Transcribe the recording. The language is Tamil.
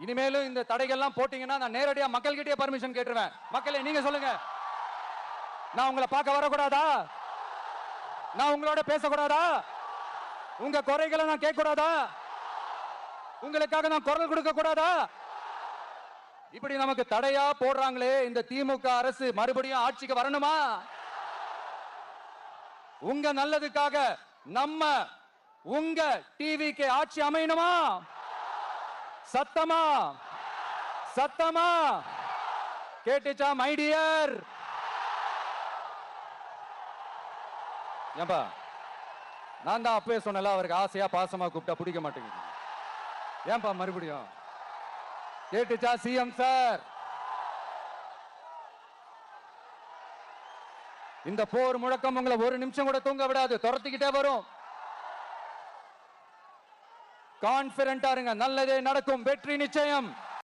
இனிமேலும் இந்த தடைகள்லாம் போட்டீங்கன்னா நான் நேரடியா மக்கள்கிட்டயே பர்மிஷன் கேட்டுருவேன். மக்களே நீங்க சொல்லுங்க, நான் உங்களை பார்க்க வரக்கூடாதா? நான் உங்களோட பேசக்கூடாதா? உங்க குறைகளை நான் கேட்க கூடாதா? உங்களுக்காக நான் குரல் கொடுக்க கூடாதா? இப்படி நமக்கு தடையா போடுறாங்களே, இந்த திமுக அரசு மறுபடியும் ஆட்சிக்கு வரணுமா? உங்க நல்லதுக்காக நம்ம உங்க டிவிக்கு ஆட்சி அமையணுமா? சத்தமா சத்தமா கேட்டுச்சா மை டியர்? ஏன்பா நான் தான் அப்பவே சொன்னல, அவருக்கு ஆசையா பாசமா கூப்பிட்டா பிடிக்க மாட்டேங்குது. ஏன்பா மறுபடியும்? கேட்டுச்சா சிஎம் சார்? இந்த போர் முழக்கம் உங்களை ஒரு நிமிஷம் கூட தூங்க விடாது, துரத்திக்கிட்டே வரும். கான்பிடென்டா இருங்க, நல்லதே நடக்கும், வெற்றி நிச்சயம்.